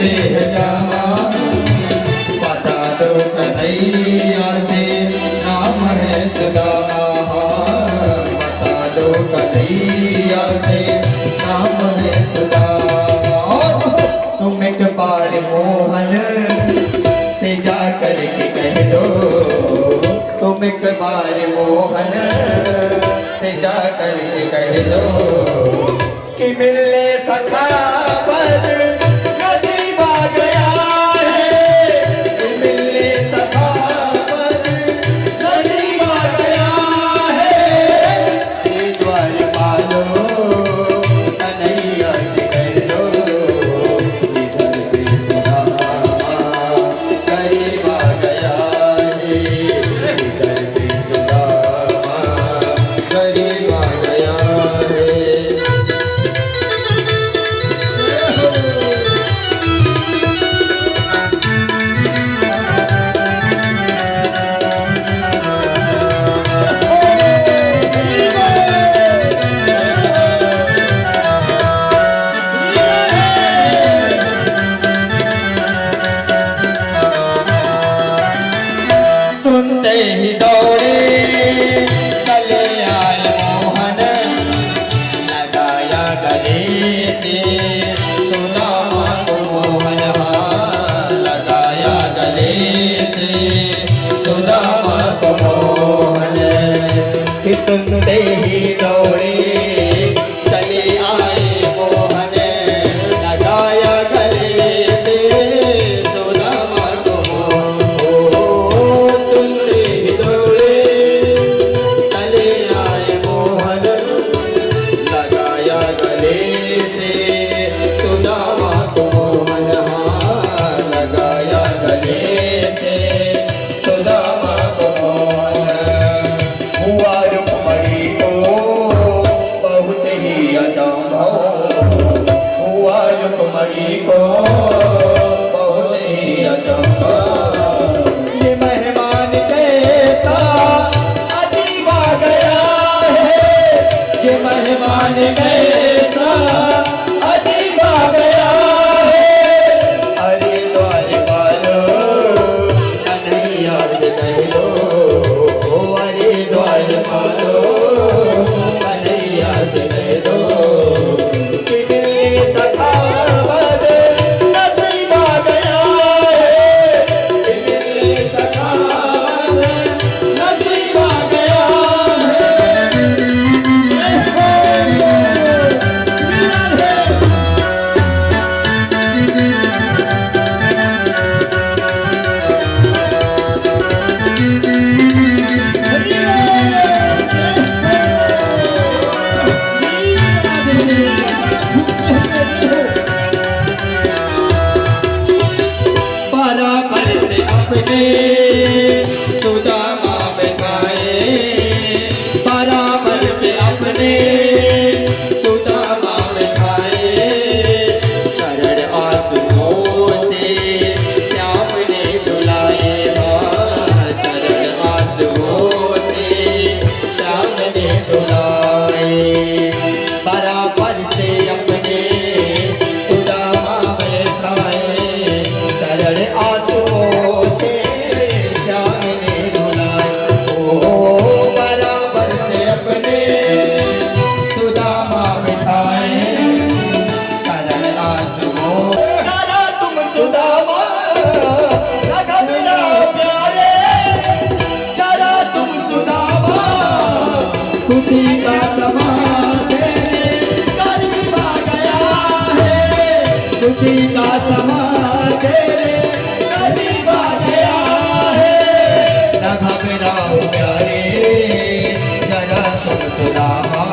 देह जावा, बता दो कन्हैया से नाम है सुदामा, बता दो कन्हैया से नाम है सुदामा। तुम एक बार मोहन से जा कर के कह दो, तुम एक बार मोहन से जा कर के कह दो कि मिलने सखा पर नसीब आ गया है, कि मिलने सखा पर नसीब आ गया है। ये द्वार पालो कन्हैया से कह दो, इधर पे सुदामा करीब आ गया है, इधर पे सुदामा करीब आ गया है। सुनते ही दौड़े चले आए मोहन, लगाया गले से सुदामा को मोहन, हाँ लगाया गले से सुदामा को मोहन। कि सुनते ही दौड़े चले आए मोहन, लगाया गले से सुदामा को मोहन। सुनते ही दौड़े चले आए मोहन, लगाया गले से सुदामा को मोहन, हाँ लगाया गले से सुदामा को मोहन। हुआ रुक्मणी को बहुत ही अचंभा, हुआ रुक्मणी को बहुत ही अचंभा। ये मेहमान कैसा अजीब आ गया है, ये मेहमान कैसा अजीब आ गया है। अरे द्वार पालो कन्हैया से कह दो, अरे द्वार पालो कन्हैया से कह दो कि मिलने सखा पर नसीब आ गया है, कि मिलने सखा पर नसीब आ गया बराबर से अपने सुदामा बैठाए, बराबर से अपने सुदामा बैठाए। चरण आंसुओं से श्याम ने धुलाए, हाँ चरण आंसुओं से श्याम ने धुलाए। बराबर से अपने सुदामा बैठाए, चरण आंसुओं से श्याम ने धुलाए। ओ बराबर से अपने सुदामा बैठाए, चरण आंसुओं। चला तुम सुदामा न घबराओ प्यारे, चला तुम सुदामा खुशी का समा तेरे करीब आ गया है, खुशी का समा तेरे करीब आ गया है। न घबराओ प्यारे जरा तुम सुदामा,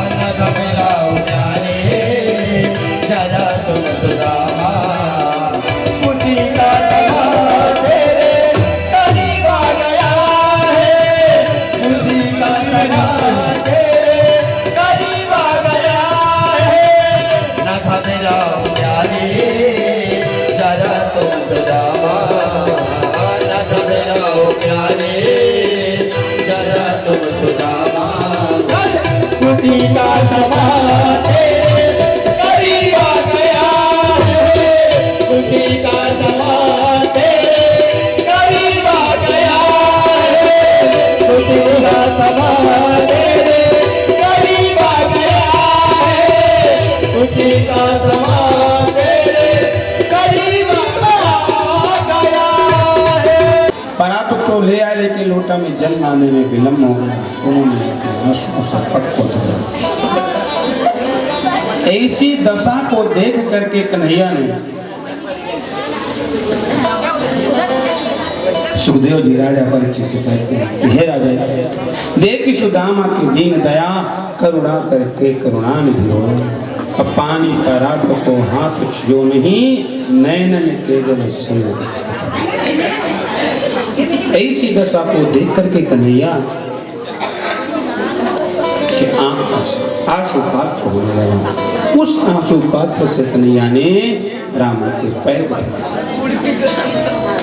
न घबराओ प्यारे जरा तुम सुदामा, खुशी का समा तेरे करीब आ गया है, खुशी का समा तेरे करीब आ गया है। न घबराओ प्यारे जरा तुम सुदामा, न घबराओ प्यारे जरा तुम सुदामा, खुशी का समा तेरे करीब आ गया है, वाटिका में जल लाने में विलम्ब हो गया। उन्होंने आंसुओं से पट को धोया। ऐसी दशा को देख करके कन्हैया ने सुखदेव जी राजा परीक्षित से कहते हैं, हे राजा, देख सुदामा की दीन दया, करुणा करके करुणानिधि हो। अब पानी का रात को हाथ छियो नहीं, नैनन के जल से। ऐसी दशा को देख करके कन्हैया के आंसुपात होने लगा। उस आंसुपात से कन्हैया ने रावण के पैर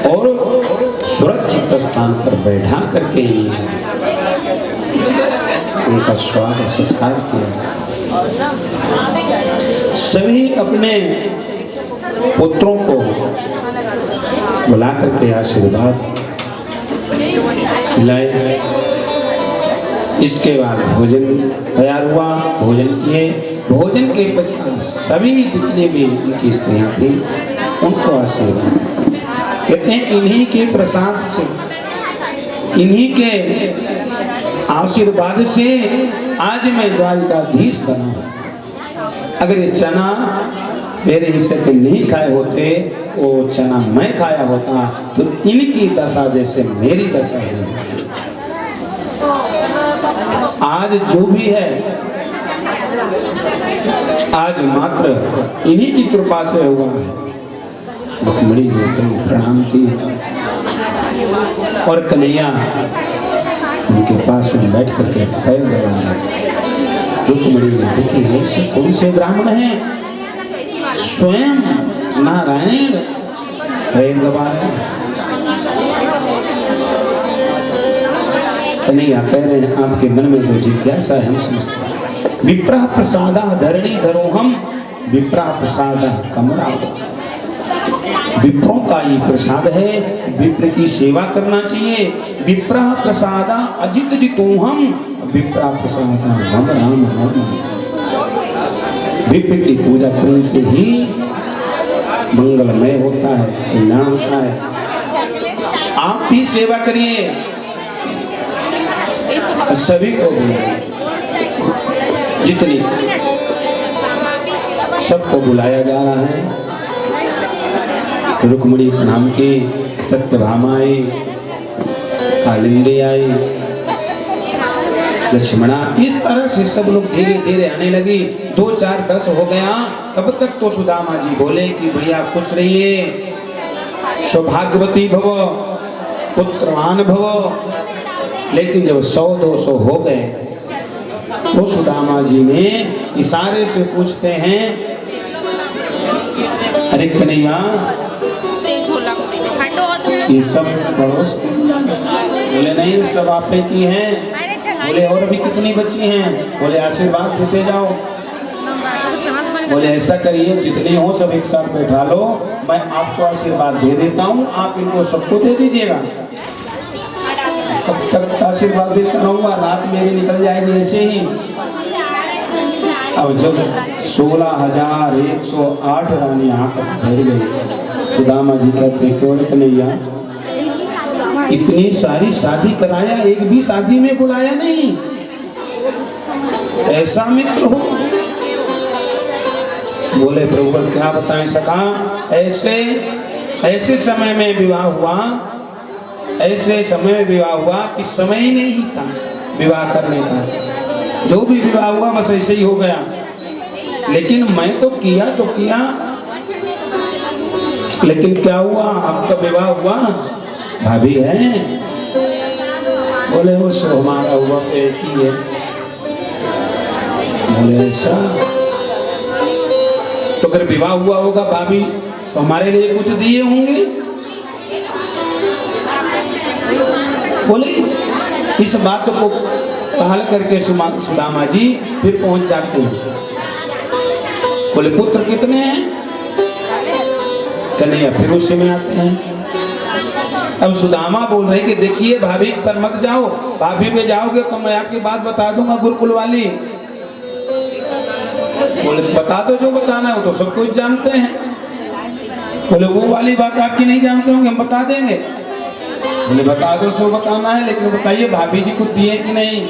और सुरक्षित स्थान पर बैठा करके उनका स्वागत संस्कार किया। सभी अपने पुत्रों को बुला करके आशीर्वाद खिलाए। इसके बाद भोजन तैयार हुआ, भोजन किए। भोजन के पश्चात सभी जितने भी उनकी स्त्रियां थी उनको आशीर्वाद। कहते हैं इन्हीं के प्रसाद से, इन्हीं के आशीर्वाद से आज मैं द्वारिकाधीश बना। अगर ये चना मेरे हिस्से पे नहीं खाए होते, वो चना मैं खाया होता तो इनकी दशा जैसे मेरी दशा है। आज जो भी है, आज मात्र इन्हीं की कृपा से हुआ है। रुक्मिणी जी को प्रणाम की और कन्हैया उनके पास में बैठ करके पैर लगा। रुक्मिणी ने देखी ऐसे कौन से ब्राह्मण हैं, स्वयं नारायण पैर दबा रहे। कन्हैया कह रहे हैं आपके मन में जो जिज्ञासा है हम समझते हैं। विप्रा प्रसादा धरणी धरोहम, विप्रा प्रसादा कमरा। विप्रों का ये प्रसाद है, विप्र की सेवा करना चाहिए। विप्रा प्रसादा अजित जितोहम, विप्रा प्रसादा राम राम राम। विप्र की पूजा करने से ही मंगलमय होता है, कल्याण होता है। आप भी सेवा करिए, सभी को जितनी सबको बुलाया जा रहा है। रुक्मिणी प्रणाम की, सत्यभामा आई, कालिंदी आई, लक्ष्मणा। इस तरह से सब लोग धीरे धीरे आने लगी। 2 4 10 हो गया। तब तक तो सुदामा जी बोले कि भैया खुश रहिए, सौभाग्यवती भव, पुत्रवान भव। लेकिन जब 100 200 हो गए तो सुदामा जी ने इशारे से पूछते हैं, अरे कन्हैया ये सब पड़ोस की? बोले नहीं, सब आपे की हैं। बोले और भी कितनी बची हैं? बोले आशीर्वाद देते जाओ। बोले ऐसा करिए, जितनी हो सब एक साथ बैठा लो, मैं आपको आशीर्वाद दे देता हूँ, आप इनको सबको दे दीजिएगा। कब तक आशीर्वाद देता रहूंगा, रात मेरी निकल जाएगी ऐसे ही। अब जब 16,108 रानी यहाँ पर ठहर गई, सुदामा जी कहते क्यों कन्हैया इतनी सारी शादी कराया, एक भी शादी में बुलाया नहीं, ऐसा मित्र हो? बोले प्रभु क्या बताएं सखा, ऐसे समय में विवाह हुआ, ऐसे समय में विवाह हुआ कि समय ही नहीं था विवाह करने का। जो भी विवाह हुआ बस ऐसे ही हो गया। लेकिन मैं तो किया, लेकिन क्या हुआ, आपका विवाह हुआ, भाभी है? बोले वो सो हमारा हुआ बेटी है। बोले ऐसा? तो अगर विवाह हुआ होगा भाभी तो हमारे लिए कुछ दिए होंगे? बोले इस बात को सहल करके सुदामा जी फिर पहुंच जाते हैं। बोले पुत्र कितने हैं? कन्हैया फिर उसी में आते हैं। अब सुदामा बोल रहे कि देखिए भाभी पर मत जाओ, भाभी पे जाओगे तो मैं आपकी बात बता दूंगा गुरुकुल वाली। बोले बता दो जो बताना है, वो तो सब कुछ जानते हैं। बोले वो वाली बात आपकी नहीं जानते होंगे, हम बता देंगे। बोले बता दो, सो बताना है, लेकिन बताइए भाभी जी को दिए कि नहीं।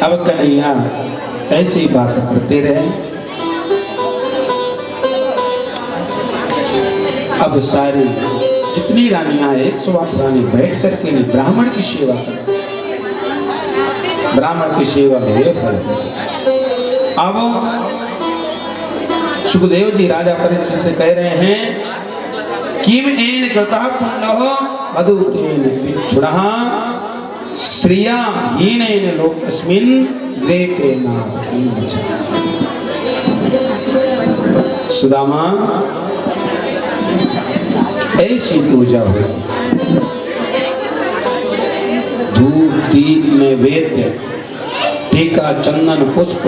अब कन्हैया ऐसी बात करते रहे। अब सारी जितनी रानियां 108 रानी बैठ करके ब्राह्मण की सेवा कर, ब्राह्मण की सेवा में फल। अब सुखदेव जी राजा परीक्षित से कह रहे हैं किम एन कृता पुण्यो मधुतेन विच्छुरः स्त्रिया हीनेन लोकस्मिन् द्वेतेन। सुदामा ऐसी पूजा हुई, धूप दीप में वेद्य, टीका चंदन पुष्प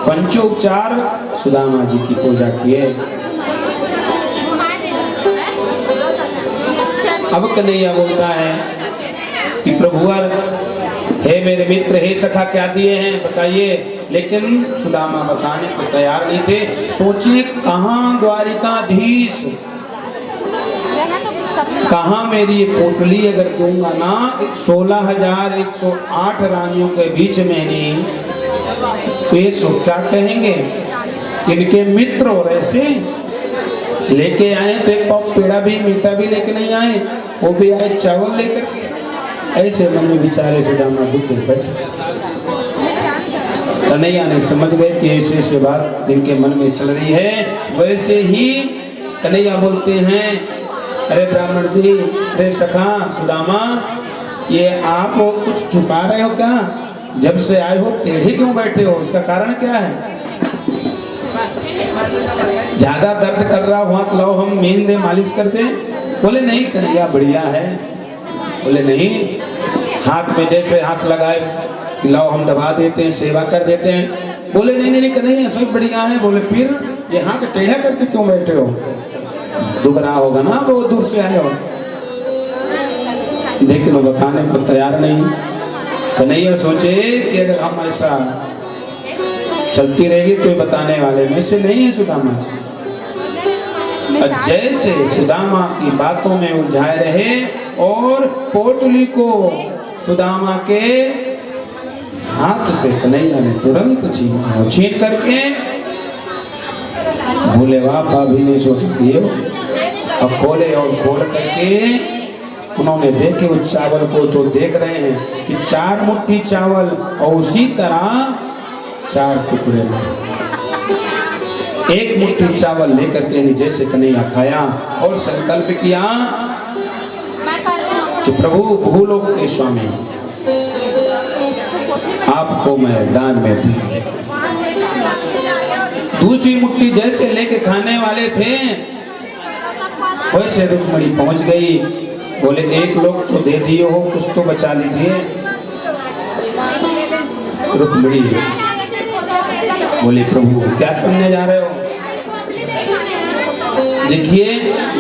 पंचोपचार सुदामा जी की पूजा किए। अब कन्हैया बोलता है कि प्रभुवर, हे मेरे मित्र, हे सखा, क्या दिए हैं बताइए। लेकिन सुदामा बताने को तैयार नहीं थे। सोचिए कहाँ द्वारिकाधीश, कहाँ मेरी ये पोटली अगर दूंगा ना 16,108 रानियों के बीच में नहीं, तो ये सब क्या कहेंगे। इनके मित्र और ऐसे लेके आए तो एक पाव पेड़ा भी मीठा भी लेके नहीं आए, वो भी आए चावल लेकर के। ऐसे मन में विचारे सुदामा दुख बैठे। कन्हैया ने समझ गए कि ऐसे ऐसे बात इनके मन में चल रही है। वैसे ही कन्हैया बोलते हैं, अरे ब्राह्मण जी, अरे सखा सुदामा, ये आप कुछ छुपा रहे हो क्या? जब से आए हो टेढ़े क्यों बैठे हो? इसका कारण क्या है? ज्यादा दर्द कर रहा हुआ तो लाओ हम मेन दे मालिश कर दे। बोले नहीं कन्हैया, बढ़िया है। बोले नहीं, हाथ में जैसे हाथ लगाए लाओ हम दबा देते हैं, सेवा कर देते हैं। बोले नहीं नहीं कन्हैया, सब बढ़िया है। बोले फिर ये हाथ टेढ़ा करके क्यों बैठे हो? दुख रहा होगा ना, बहुत दूर से आए हो। लेकिन वो बताने को तैयार नहीं। कन्हैया सोचे कि अगर हम ऐसा चलती रहेगी तो बताने वाले में से नहीं है सुदामा। जैसे सुदामा की बातों में उलझाए रहे और पोटली को सुदामा के हाथ से कन्हैया ने तुरंत छीन करके, भोले वाह भाभी ने सोच दिए। अब खोले और खोल करके उन्होंने देखे उस चावल को, तो देख रहे हैं कि 4 मुट्ठी चावल और उसी तरह 4 टुकड़े। 1 मुट्ठी चावल लेकर के जैसे कन्हैया खाया और संकल्प किया कि प्रभु भूलोक के स्वामी, आपको मैं दान में दी। दूसरी मुट्ठी जैसे लेके खाने वाले थे वैसे रुक्मणी पहुंच गई। बोले 1 लोग तो दे दिए हो, कुछ तो बचा लीजिए। रुक्मणी बोले प्रभु क्या करने जा रहे हो? देखिए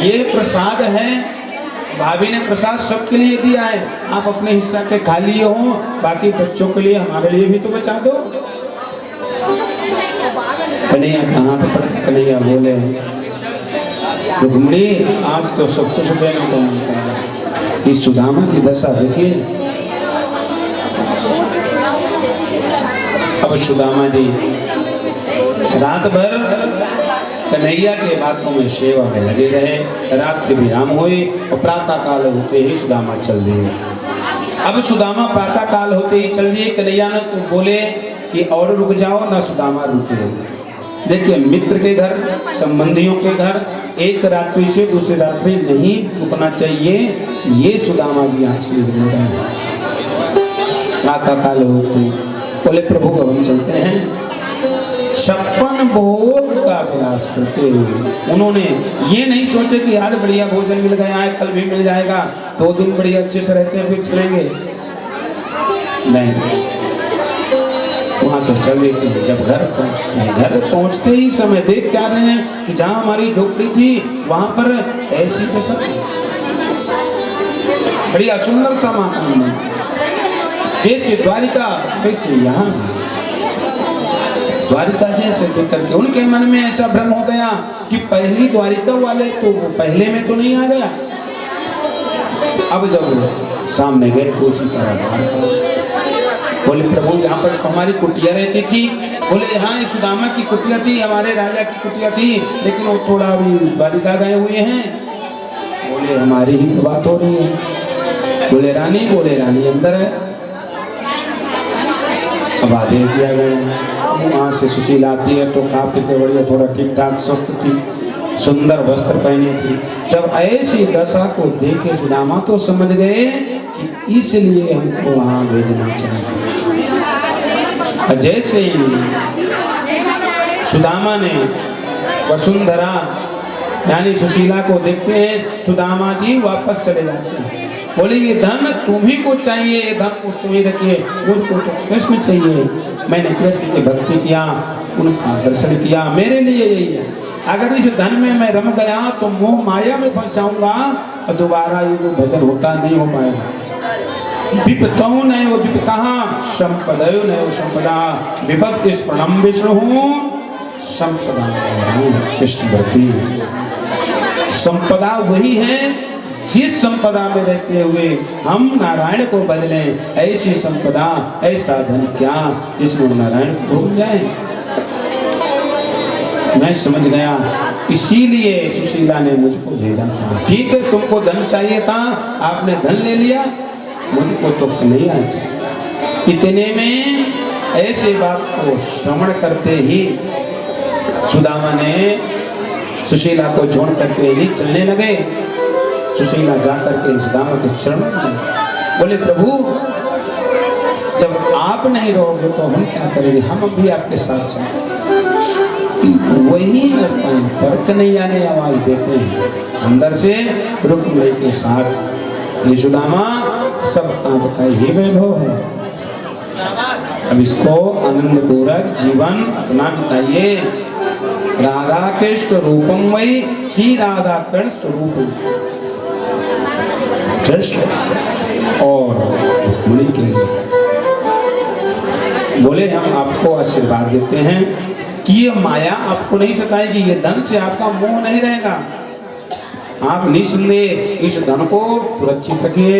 ये प्रसाद है, भाभी ने प्रसाद सबके लिए दिया है, आप अपने हिस्सा के खा लिए हो, बाकी बच्चों के लिए हमारे लिए भी तो बचा दो। कन्हैया कहाँ पे पड़े? कन्हैया बोले रुक्मणी आज तो सब कुछ देना को मानता है। इस सुदामा की दशा देखिए। अब सुदामा जी रात भर कन्हैया के बातों में सेवा में लगे रहे। रात के विराम हुई और प्रातः काल होते ही सुदामा चल दिए। अब सुदामा प्रातः काल होते ही चल दिए। कन्हैया ने तो बोले कि और रुक जाओ ना, सुदामा रुके। देखिए मित्र के घर, संबंधियों के घर एक रात्रि से दूसरी रात्रि नहीं रुकना चाहिए, ये सुदामा जी आशीर्वाद दे रहे हैं। प्रातः काल होते बोले प्रभु को हम चलते हैं। 56 भोग का प्रयास करते हुए उन्होंने ये नहीं सोचे कि आज बढ़िया भोजन मिल गया है, कल भी मिल जाएगा, 2 दिन बढ़िया अच्छे से रहते हैं फिर चलेंगे। नहीं, वहां से चले थे। जब घर पहुंचते ही समय देख क्या रहे हैं कि जहाँ हमारी झोपड़ी थी वहां पर ऐसी बढ़िया सुंदर सा मकान है, जैसे द्वारिका वैसे यहाँ। द्वारिका जैसे देख करके उनके मन में ऐसा भ्रम हो गया कि पहली द्वारिका वाले तो वो पहले में तो नहीं आ गया। अब जब सामने गए तो उसी तरह बोले प्रभु यहाँ पर हमारी कुटिया रहती थी। बोले यहाँ सुदामा की कुटिया थी, हमारे राजा की कुटिया थी, लेकिन वो थोड़ा अभी द्वारिका गए हुए हैं। बोले हमारी ही तो बात हो रही है। बोले रानी अंदर है। अब आदेश दिया गया, वहाँ से सुशीला आती है तो काफी के बढ़िया थोड़ा ठीक ठाक स्वस्थ थी, सुंदर वस्त्र पहनी थी। जब ऐसी दशा को देखे सुदामा तो समझ गए कि इसलिए हमको वहाँ भेजना चाहिए। जैसे ही सुदामा ने वसुंधरा यानी सुशीला को देखते हैं, सुदामा जी वापस चले जाते हैं। बोले ये धन तुम्ही को चाहिए, ये धन को तुम्ही रखिए, मुझको तो कृष्ण चाहिए। मैंने कृष्ण की भक्ति किया, उनका दर्शन किया, मेरे लिए यही है। अगर इस धन में मैं रम गया तो मोह माया में फंस जाऊंगा और दोबारा ये जो भजन होता नहीं हो पाएगा। विपतौ नैव विपतः संपदयो नैव संपदा विपत्ति स्मरणं विष्णु संपदा कृष्ण भक्ति। संपदा वही है जिस संपदा में रहते हुए हम नारायण को बदलें। ऐसी संपदा ऐसा धन क्या जिसमें नारायण को भूल जाए। मैं समझ गया, इसीलिए सुशीला ने मुझको भेजा था। ठीक है, तुमको धन चाहिए था, आपने धन ले लिया, मुझको तो नहीं आया। इतने में ऐसे बात को श्रवण करते ही सुदामा ने सुशीला को छोड़ करके ही चलने लगे। सुशीला जाकर के सुदामा के चरण में बोले प्रभु जब आप नहीं रहोगे तो हम क्या करेंगे, हम भी आपके साथ चलेंगे। वही फर्क नहीं आने आवाज देते हैं अंदर से रुक्मिणी के साथ। ये सुदामा सब आपका ही वैभव है। अब इसको आनंद पूर्वक जीवन अपना बिताइए। राधा कृष्ण रूपम वही श्री राधा कृष्ण स्वरूप कृष्ण और रुक्मिणी के लिए बोले हम आपको आशीर्वाद देते हैं कि ये माया आपको नहीं सताएगी, ये धन से आपका मोह नहीं रहेगा। आप निस्संदेह इस धन को सुरक्षित रखिए।